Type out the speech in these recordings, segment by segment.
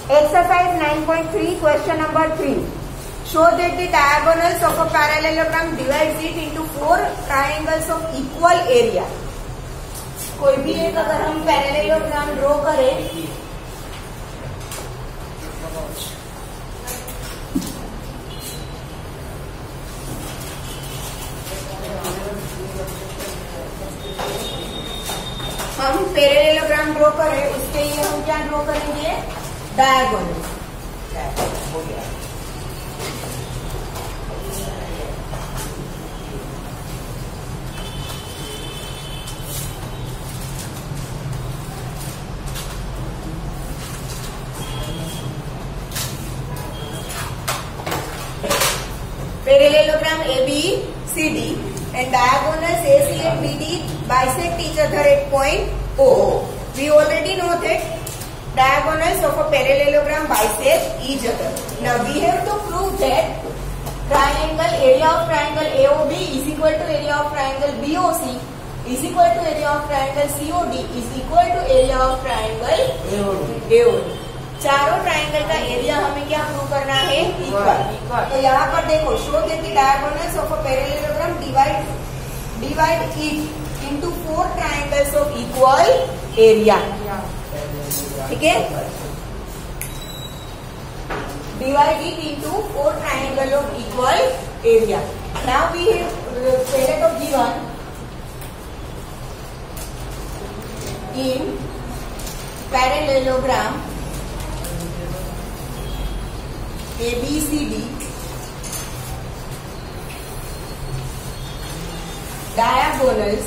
Exercise 9.3, question number 3. Show that the diagonals of a parallelogram divides it into 4 triangles of equal area. कोई भी एक अगर हम parallelogram draw करें, हम पैरेललोग्राम ड्रॉ करें, उसके लिए हम क्या ड्रॉ करेंगे? Diagonal. Parallelogram ABCD and diagonals AC and BD bisect each other at point O. We already know that diagonals of a parallelogram bisect each other. Now we have to prove that area of triangle AOB is equal to area of triangle BOC is equal to area of triangle COD is equal to area of triangle AOD. चारों triangle का area हमें क्या prove करना है? Equal. तो यहाँ पर देखो, show that the diagonals of a parallelogram divide it into 4 triangles of equal area. ठीक है, divide it into 4 triangle of equal area. Now we have पहले तो given in parallelogram ABCD diagonals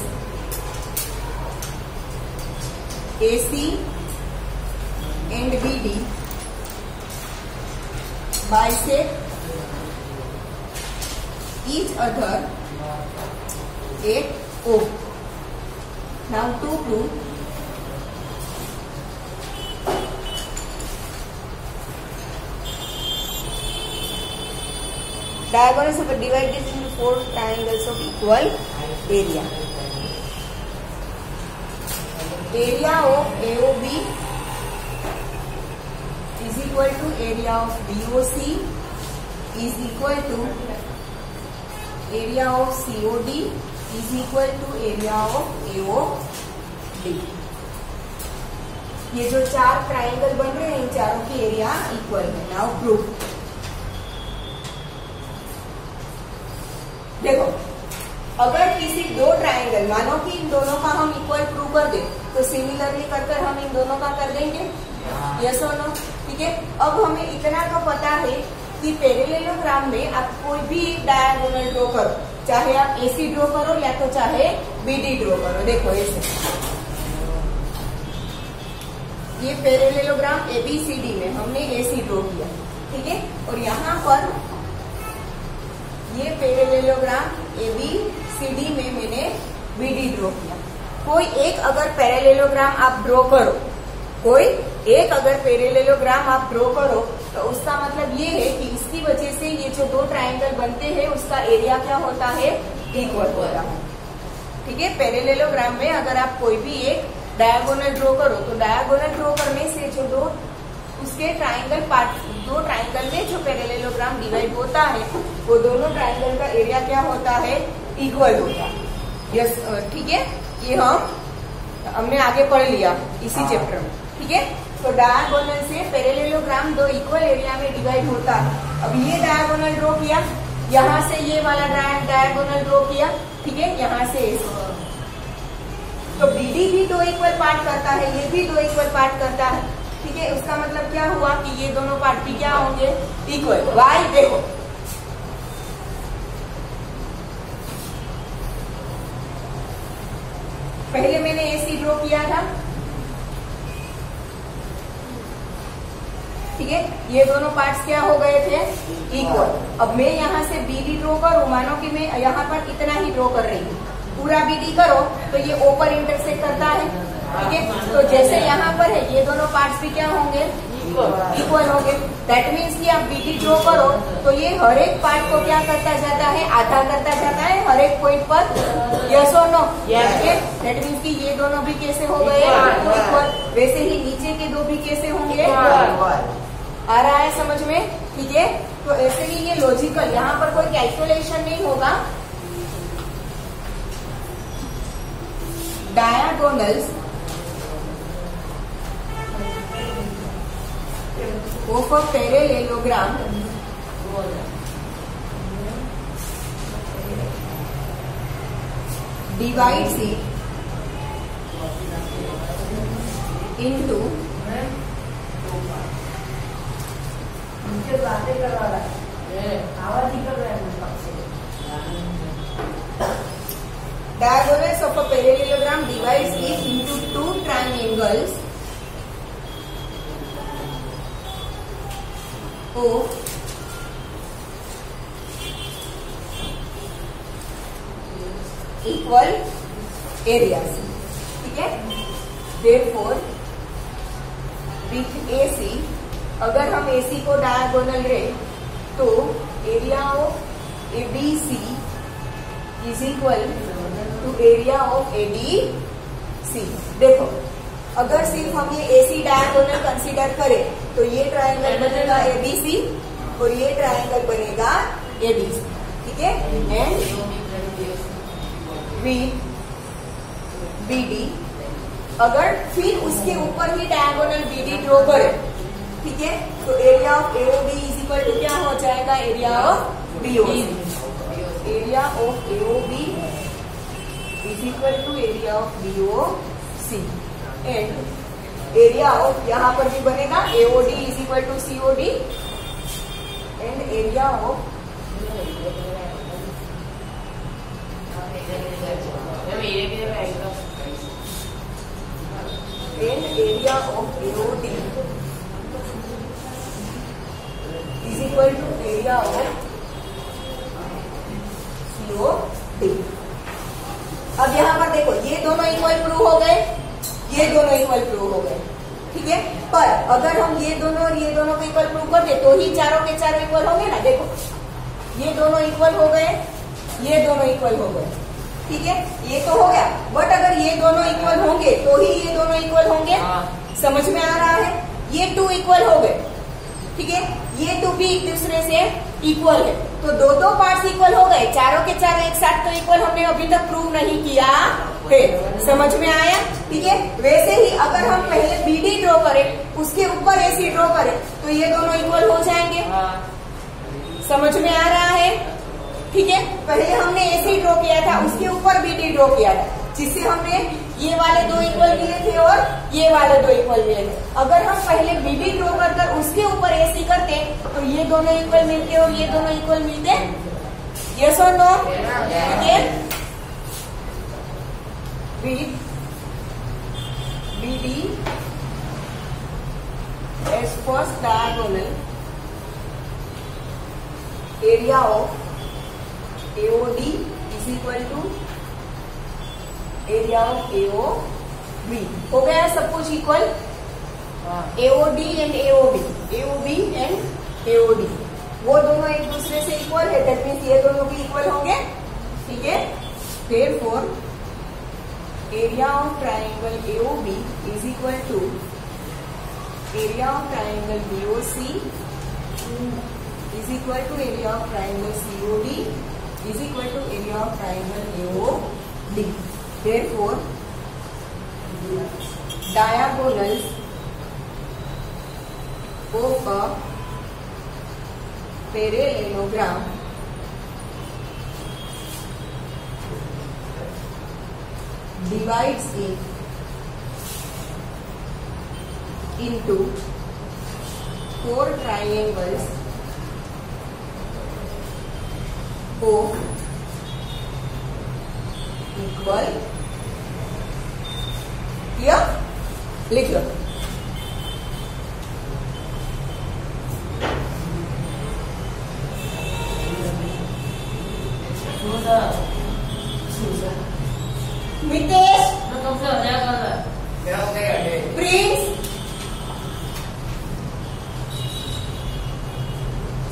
AC and BD bisect each other at O. Now to prove diagonals of a divide this into 4 triangles of equal area. Area of AOB is equal to area of BOC is equal to area of COD is equal to area of AOD. ये जो 4 triangle बन रहे हैं, इन चारों की area equal है। Now proof. देखो, अगर किसी 2 ट्राइंगल, मानो कि इन दोनों का हम इक्वल प्रूव कर दे, तो सिमिलरली कर हम इन दोनों का कर देंगे। यस और नो? ठीक है। अब हमें इतना तो पता है कि पैरेललोग्राम में आप कोई भी डायगोनल ड्रॉ करो, चाहे आप AC ड्रॉ करो या तो चाहे BD ड्रॉ करो। देखो ऐसे, ये पैरेललोग्राम ABCD में हमने AC ड्रॉ किया, ठीक है। और यहाँ पर ये पैरेललोग्राम ABCD में मैंने BD ड्रॉ किया। कोई एक अगर पैरेललोग्राम आप ड्रॉ करो, आप ड्रॉ करो, तो उसका मतलब ये है कि इसकी वजह से ये जो 2 ट्राइंगल बनते हैं उसका एरिया क्या होता है? इक्वल होता है। ठीक है। पैरेललोग्राम में अगर आप कोई भी एक डायगोनल ड्रॉ करो, तो डायगोनल ड्रॉ करने से जो 2 ट्राइंगल में जो पैरेललोग्राम डिवाइड होता है, वो दोनों ट्राइंगल का एरिया क्या होता है? इक्वल होता है। यस, ठीक है। ये हमने आगे पढ़ लिया इसी चैप्टर में। ठीक है। तो डायगोनल से पैरेललोग्राम 2 इक्वल एरिया में डिवाइड होता है। अब ये डायगोनल ड्रॉ किया, यहाँ से ये वाला डायगोनल ड्रॉ किया, ठीक है, यहाँ से तो BD भी 2 इक्वल पार्ट करता है, ये भी 2 इक्वल पार्ट करता है। ठीक है। उसका मतलब क्या हुआ कि ये दोनों पार्ट भी क्या होंगे? इक्वल। वाई? देखो, पहले मैंने AC ड्रॉ किया था, ठीक है। ये दोनों पार्ट्स क्या हो गए थे? इक्वल। अब मैं यहाँ से BD ड्रॉ करूँ, मानो कि मैं यहाँ पर इतना ही ड्रॉ कर रही हूँ, पूरा BD करो तो ये O पर इंटरसेक्ट करता है, ठीक है। तो जैसे यहाँ पर है, ये दोनों पार्ट्स भी क्या होंगे? इक्वल होंगे। दैट मीन्स कि आप BD ड्रॉ करो तो ये हर एक पार्ट को क्या करता जाता है? आधा करता जाता है हर एक पॉइंट पर। यस और नो? दैट मीन्स कि ये दोनों भी कैसे हो गए? इक्वल। वैसे ही नीचे के दो भी कैसे होंगे? आ रहा है समझ में? ठीक है, तो ऐसे ही ये लॉजिकल, यहाँ पर कोई कैलकुलेशन नहीं होगा। Diagonals of a parallelogram divides it into diagonals of a parallelogram divides it into two triangles of equal areas. ठीक है, therefore with AC, अगर हम AC को डायगोनल ले तो area of ABC is equal to area of ADC। देखो, अगर सिर्फ हम ये AC डायगोनल कंसीडर करें तो ये ट्रायंगल बनेगा ABC और ये ट्रायंगल बनेगा ABC। ठीक है, एंड BD, अगर फिर उसके ऊपर ही डायगोनल BD ड्रॉ करें, ठीक है, तो area of AOB is equal to क्या हो जाएगा? Area of BOC। Area of AOB is equal to area of BOC and area of, यहाँ पर भी बनेगा AOD is equal to COD and area of AOD is equal to area of COD। अब यहाँ पर देखो, ये दोनों इक्वल प्रूव हो गए, ये दोनों इक्वल प्रूव हो गए। ठीक है, पर अगर हम ये दोनों और ये दोनों को इक्वल प्रूव कर दे तो ही चारों के चारों इक्वल होंगे ना। देखो, ये दोनों इक्वल हो गए, ये दोनों इक्वल हो गए। ठीक है, ये तो हो गया, बट अगर ये दोनों इक्वल होंगे तो ही ये दोनों इक्वल होंगे। समझ में आ रहा है? ये टू इक्वल हो गए, ठीक है, ये टू भी एक दूसरे से इक्वल है, तो दो दो पार्ट्स इक्वल हो गए, चारों के चारों एक साथ तो इक्वल हमने अभी तक प्रूव नहीं किया है। समझ में आया? ठीक है, वैसे ही अगर हम पहले BD ड्रॉ करें, उसके ऊपर AC ड्रॉ करें तो ये दोनों इक्वल हो जाएंगे। समझ में आ रहा है? ठीक है, पहले हमने AC ड्रॉ किया था, उसके ऊपर BD ड्रॉ किया था, जिससे हमने ये वाले दो इक्वल मिले थे और ये वाले दो इक्वल मिले थे। अगर हम पहले BD ड्रॉ कर उसके ऊपर AC करते तो ये दोनों इक्वल मिलते और ये दोनों इक्वल मिलते। यस और नो? ठीक है, with BD as first diagonal, area of AOD is equal to area of AOB। हो गया सब कुछ equal. AOD and AOB, AOB and AOD, वो दोनों एक दूसरे से इक्वल है, दैट मीन्स ये दोनों भी इक्वल होंगे। ठीक है, therefore area of triangle AOB is equal to area of triangle BOC is equal to area of triangle COD is equal to area of triangle AOD। Therefore, diagonals of a parallelogram divides it into four triangles of equal। Clear? लिख लो। Mitesh, Prince,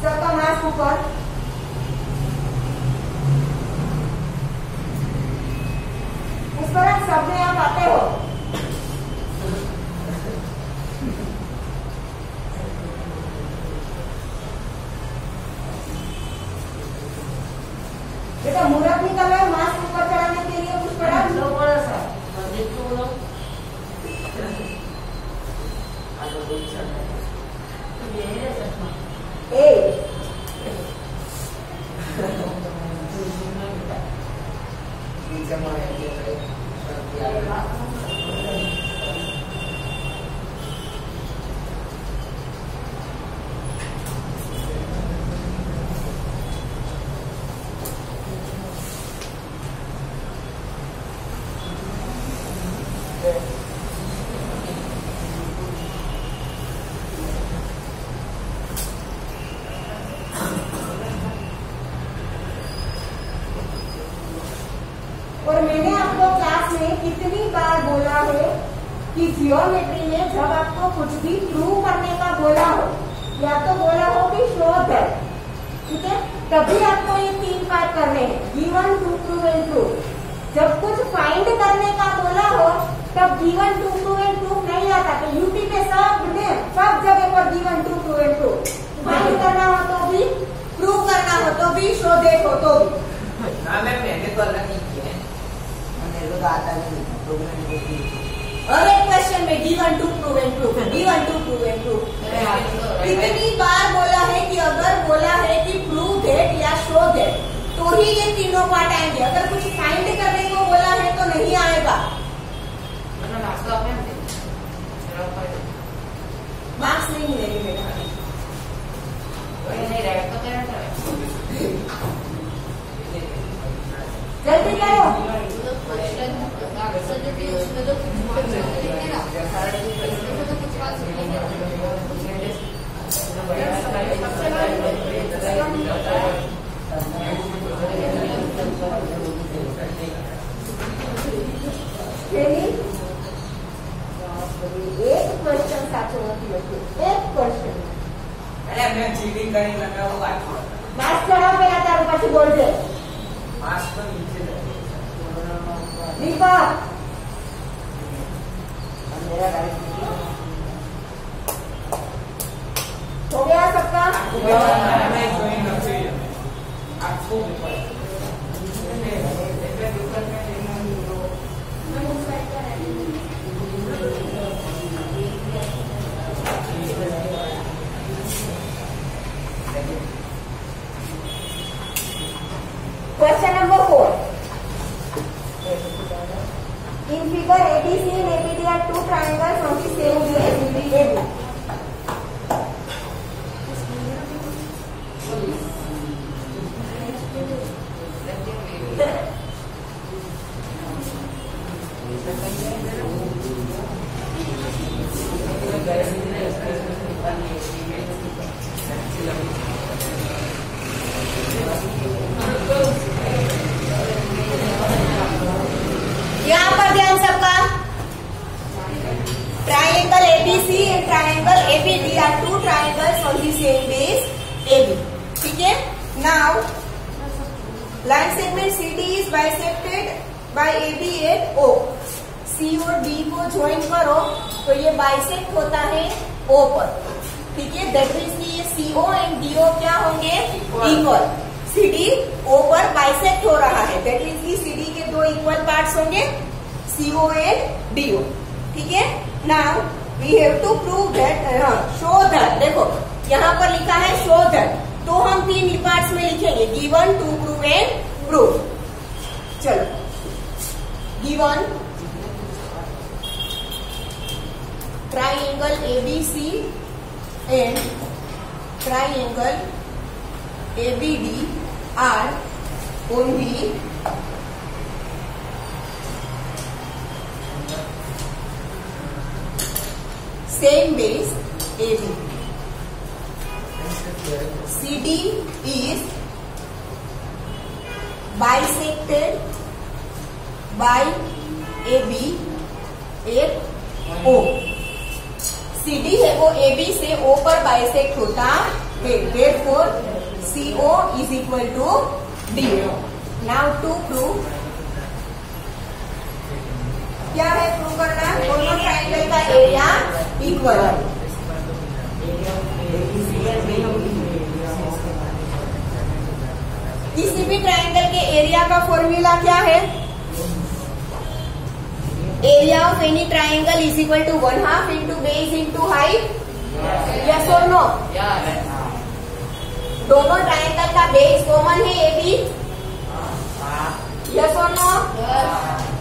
सबका mask ऊपर। उस पर आप सब में आप आते हो। बेटा मुहूर्त निकाला है मास्क ऊपर चढ़ाने के लिए कुछ पड़ा बड़ा सा और मैंने आपको क्लास में कितनी बार बोला है कि जियोमेट्री में जब आपको कुछ भी प्रूव करने का बोला हो या तो बोला हो कि शो दैट, ठीक है, तभी आपको ये 3 पार्ट करने हैं, given, to prove and proof. जब कुछ फाइंड करने का बोला हो तब given, to prove and proof नहीं आता। तो यूटी पे सब जगह पर given, to prove and proof. Find करना हो तो भी, प्रूव करना हो तो भी, शो दैट हो तो भी। मैंने तो अलग नहीं किया है, मेरे को आता नहीं और एक क्वेश्चन में given, to prove and proof, given, to prove and proof. कितनी बार बोला है कि अगर बोला है कि प्रूव दैट या शो दैट तो ही ये तीनों पार्ट आएंगे। अगर कुछ फाइंड करने को बोला है तो नहीं आएगा। मार्क्स नहीं मिलेंगे बेटा, जल्दी करो। एक क्वेश्चन साचो નથી લખ્યું, એક ક્વેશ્ચન। અરે મેં ચીટિંગ કરી લગાવો વાંચો માસ્ક ચડાવ પેલા તારું પછી બોલજે। માસ્ક તો નીચે દીપક मेरा गाड़ी हो गया सबका? मैं कोई नहीं आपको Question number 4. In figure ABC and ABD are two triangles on the same base. यहाँ पर ध्यान सबका। Triangle ABC and triangle ABD are two triangles on the same base AB. ठीक है। Now line segment CD is bisected by AB at O. C और D को join करो तो ये बाइसेक्ट होता है O पर। ठीक है। दैट मीन्स कि ये CO एंड DO क्या होंगे? इक्वल। CD O पर बाइसेक्ट हो रहा है, दैट मीन्स कि CD के दो इक्वल पार्ट्स होंगे, CO एंड DO। ठीक है। Now we have to prove that, show that. देखो यहाँ पर लिखा है शो दैट, तो हम 3 पार्ट्स में लिखेंगे, given, to prove and proof. चलो, given triangle ABC and triangle ABD are on the same base AB. CD is bisected by AB at O. CD है वो AB से O पर बाइसेक्ट होता है, therefore CO is equal to DO. Now to prove, क्या है prove करना? दोनों ट्राइंगल का एरिया इक्वल है। किसी भी ट्राइंगल के एरिया का फॉर्मूला क्या है? Area of any triangle is equal to 1/2 into base into height. Yes और नो? दोनों ट्राइंगल का बेस कॉमन है AB। यस और नो?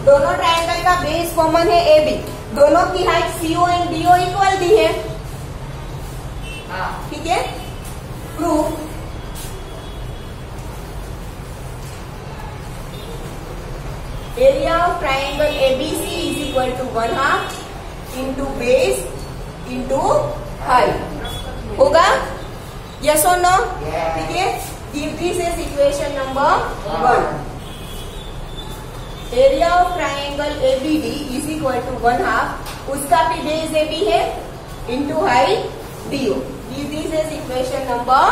दोनों ट्राइंगल का बेस कॉमन है AB। दोनों की height CO and DO equal दी है। ठीक है, proof. Area of triangle ABC is equal to 1/2 into base into height होगा। यस और नो? ठीक है, give this is equation number 1। Area of triangle ABD is equal to 1/2, उसका भी बेस AB है, into height DO। Give this is equation number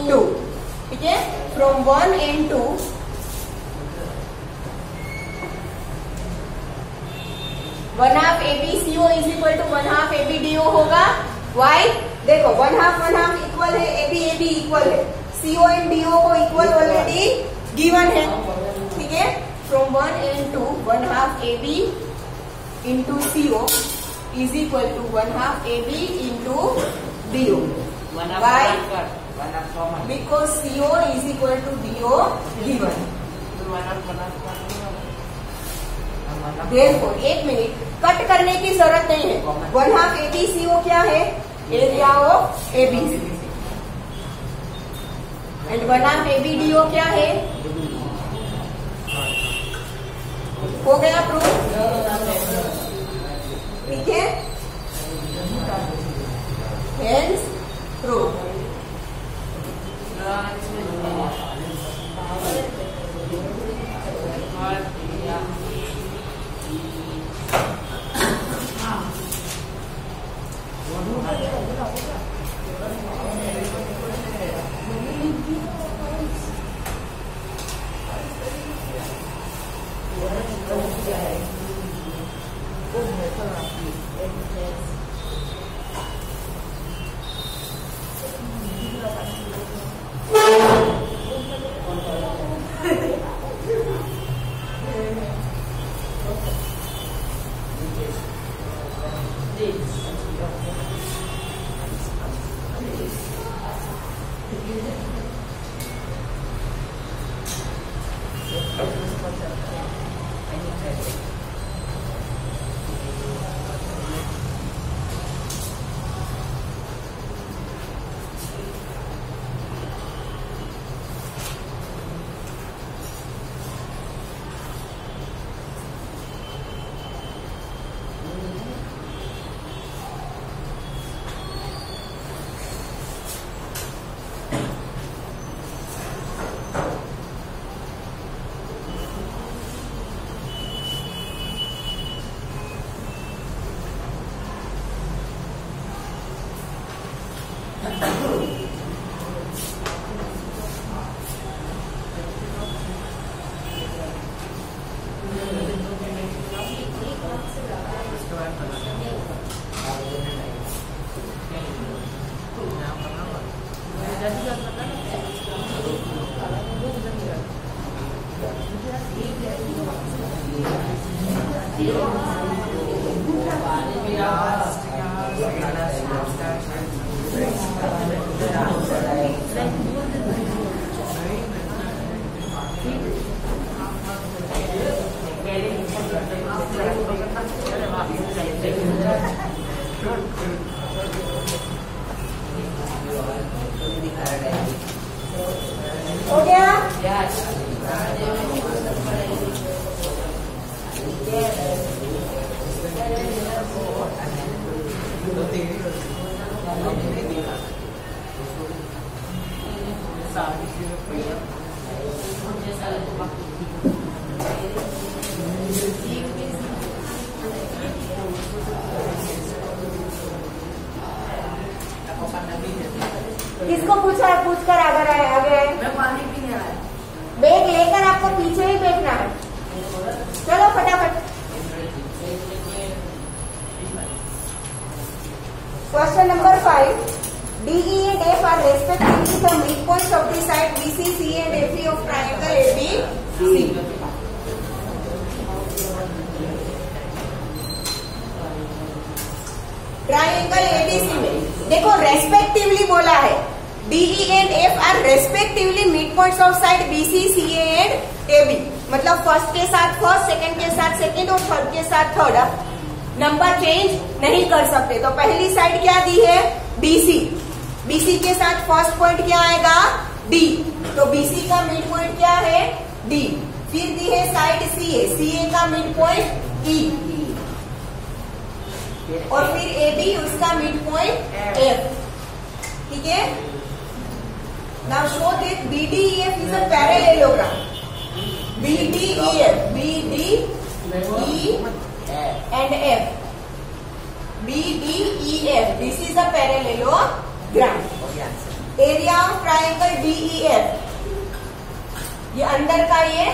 2। ठीक है, from 1 and 2 1/2 ABCO is equal to 1/2 ABDO होगा। Why? देखो 1/2 equal है, AB equal है, CO and DO को इक्वल ऑलरेडी गिवन है। ठीक है, from 1 and 2 1/2 AB into CO is equal to 1/2 AB into DO। Why? Because CO is equal to DO given. Therefore, 1 minute cut करने की जरूरत नहीं है। 1/2 ABCO क्या है? Area of ABC। And 1/2 ABDO क्या है? हो गया प्रूफ? ठीक है, हेंस प्रूफ। हो गया? किसको पूछा है? पूछ कर आगे आए। मैं पानी पीने आया। बैग लेकर आपको पीछे ही बैठना है। चलो फटाफट। Question number 5। DE and F are respectively the midpoints of the side BC, CA and FE of triangle ABC. Triangle ABC में देखो रेस्पेक्टिवली बोला है, DE and F are respectively midpoints of side BC, CA and AB. मतलब first के साथ first, second के साथ second और थर्ड के साथ थर्ड. नंबर चेंज नहीं कर सकते. तो पहली साइड क्या दी है? BC. BC के साथ फर्स्ट पॉइंट क्या आएगा? D. तो BC का मिड पॉइंट क्या है? D. फिर दी है साइड CA. CA का मिड पॉइंट E. और फिर AB उसका मिड पॉइंट F. ठीक है. Now show that BDEF is a parallelogram. BDEF, BDE and F. BDEF, this is a parallelogram. Area of triangle DEF, ये अंदर का ये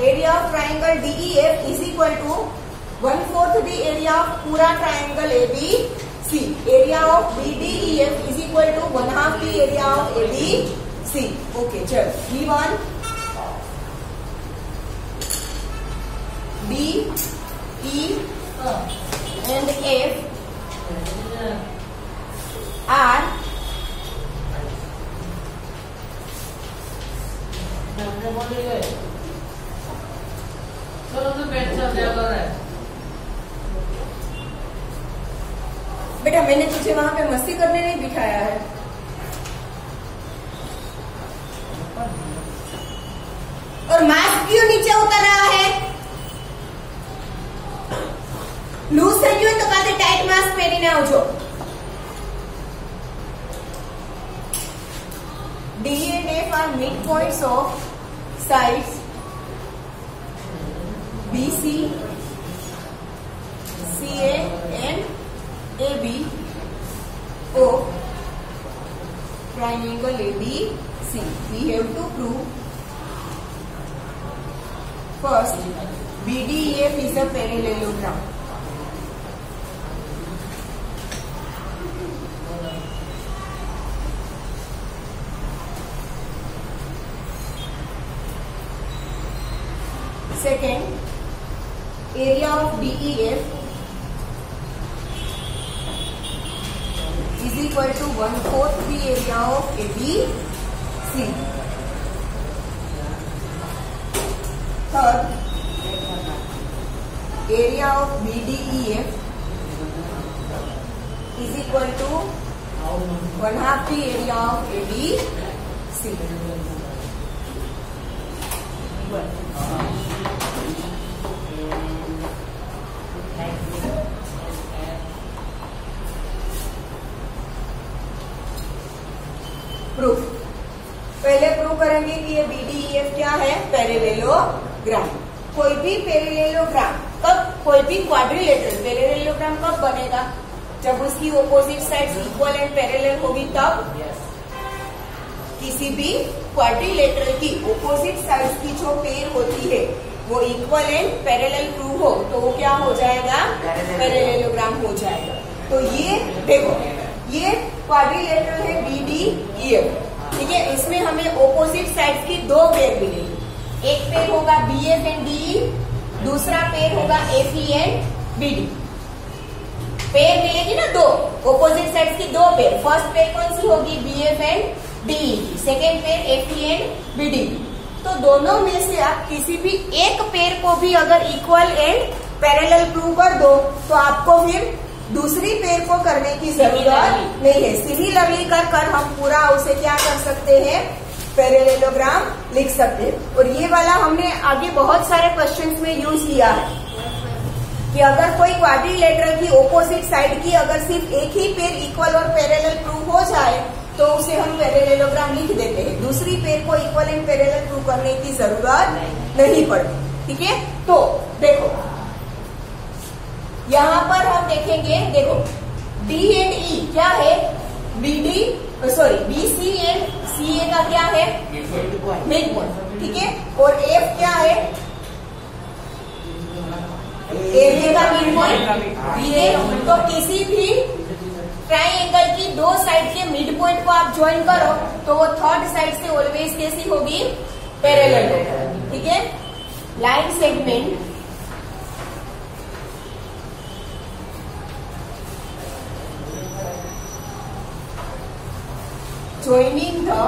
area of triangle DEF is equal to 1/4 the area of पूरा triangle ABC. Area of BDEF is equal to 1/2 the area of ABC. Okay चल B1 D E and F are बेटा मैंने तुझे वहां पे मस्ती करने नहीं बिठाया है. और मास्क क्यों नीचे उतर रहा है? लूज થઈ ગયું તો કાતે ટાઈટ માસ્ક પહેરીને આવજો. D and F are midpoints of sides BC, CA and AB of triangle ABC. We have to prove first BDEF is a parallelogram. Second, area of DEF is equal to 1/4 the area of ABC. Third, area of BDEF is equal to 1/2 the area of ABC. Proof पहले prove करेंगे कि ये BDEF क्या है? Parallelogram. कोई भी parallelogram कब, कोई भी क्वाड्रिलेटरल पैरेललोग्राम कब बनेगा? जब उसकी opposite sides equal and parallel होगी तब. किसी भी क्वाड्रिलेटरल की ऑपोजिट साइड्स की जो पेयर होती है वो इक्वल एंड पैरेलल प्रूव हो तो वो क्या हो जाएगा? पैरेललोग्राम हो जाएगा. तो ये देखो ये क्वाड्रिलेटरल है BDEF. ठीक है. इसमें हमें ऑपोजिट साइड्स की दो पेयर मिलेगी. एक पेयर होगा BF एंड DE, दूसरा पेयर होगा FE एंड BD. पेयर मिलेगी ना दो, ऑपोजिट साइड्स की दो पेयर. फर्स्ट पेयर कौन सी होगी? BF and DE. Second pair FE and BD. तो दोनों में से आप किसी भी एक पेयर को भी अगर इक्वल एंड पैरेलल प्रूव कर दो तो आपको फिर दूसरी पेयर को करने की जरूरत नहीं है. सिमिलरली कर हम पूरा उसे क्या कर सकते हैं? पैरेललोग्राम लिख सकते हैं. और ये वाला हमने आगे बहुत सारे क्वेश्चंस में यूज किया है कि अगर कोई क्वाड्रिलेटरल की ऑपोजिट साइड की अगर सिर्फ एक ही पेयर इक्वल और पैरेलल प्रूव हो जाए तो उसे हम पैरेललोग्राम लिख देते हैं. दूसरी पेयर को इक्वल एंड पैरेलल प्रूव करने की जरूरत नहीं पड़ती. ठीक है. तो देखो यहां पर हम देखेंगे, देखो D एंड E क्या है? BC एंड CA का क्या है? Mid point. ठीक है. और F क्या है? AB का मिड पॉइंट. ये तो किसी भी ट्राइंगल की दो साइड के मिड पॉइंट को आप ज्वाइन करो तो वो थर्ड साइड से ऑलवेज कैसी होगी, पैरेलल होगी। ठीक है, line segment joining the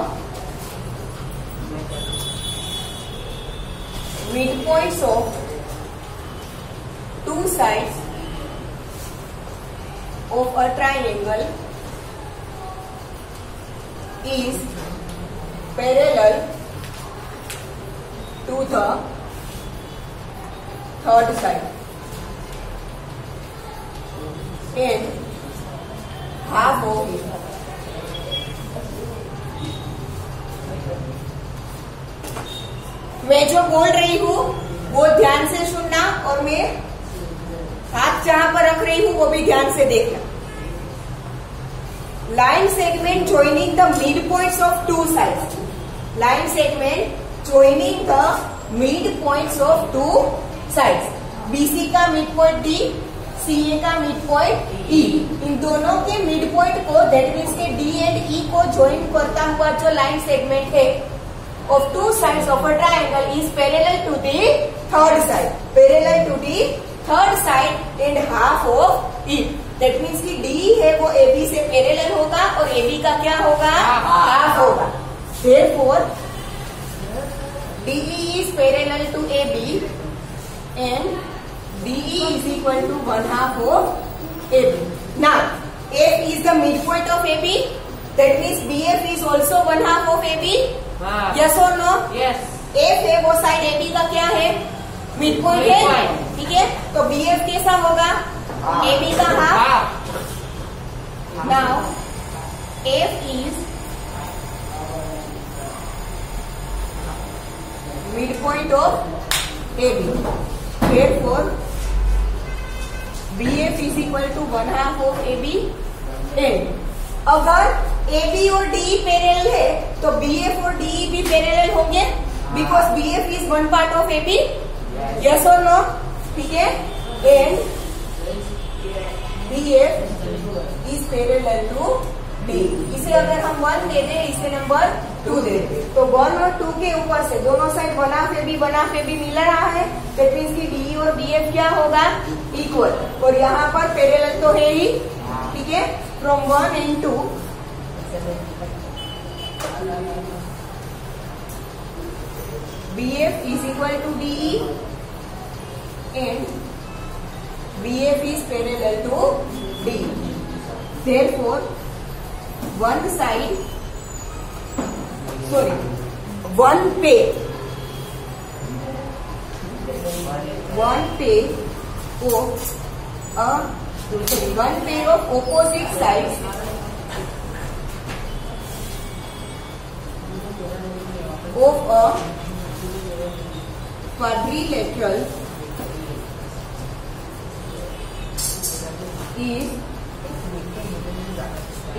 midpoints of two sides of a triangle is parallel to the third side and half of it. मैं जो बोल रही हूँ वो ध्यान से सुनना और मैं हाथ जहां पर रख रही हूँ वो भी ध्यान से देखना। Line segment joining the mid points of two sides. Line segment joining the mid points of two sides. BC का मिड पॉइंट डी, सीए का मिड पॉइंट ई, इन दोनों के मिड पॉइंट को दैट मीन्स के डी एंड ई को join करता हुआ जो लाइन सेगमेंट है of two sides of a triangle is parallel to the third side. Parallel to the third side and half of it. That means कि D है वो AB से parallel होगा और AB का क्या होगा, half होगा। Therefore DE is parallel to AB and DE is equal to 1/2 of AB. Now F is the midpoint of AB. That means BF is also 1/2 of AB. Yes और no? Yes. F है वो side AB का क्या है, mid point है। ठीक है, तो बी एफ कैसा होगा, एबी का half. Now F is mid point of AB, therefore B F is equal to 1/2 of AB and अगर AB और DE पैरेलल है तो BF और DE भी पैरेलल होंगे because BF is one part of AB। Yes और no? ठीक है, and BF is parallel to D। इसे अगर हम 1 दे दें, इसे नंबर 2 दे दें, तो 1 और 2 के ऊपर से दोनों साइड 1/2 AB मिल रहा है। दैट मीन्स कि DE और BF क्या होगा, इक्वल। और यहाँ पर पैरेलल तो है ही। ठीक है, from 1 and 2 BF is equal to DE and BF is parallel to D. Therefore, one pair of opposite sides of a quadrilateral is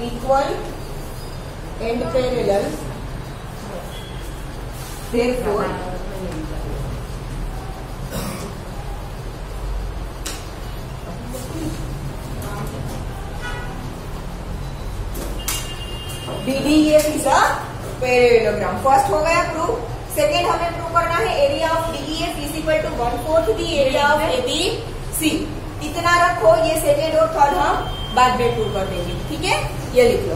equal and parallel. Therefore, DDEF is a parallelogram. First हो गया proof. Second हमें prove करना है area of DEF is equal to 1/4 the area of ABC। इतना रखो, ये second और third हम बाद में प्रूव कर देंगे। ठीक है, ये लिख लो।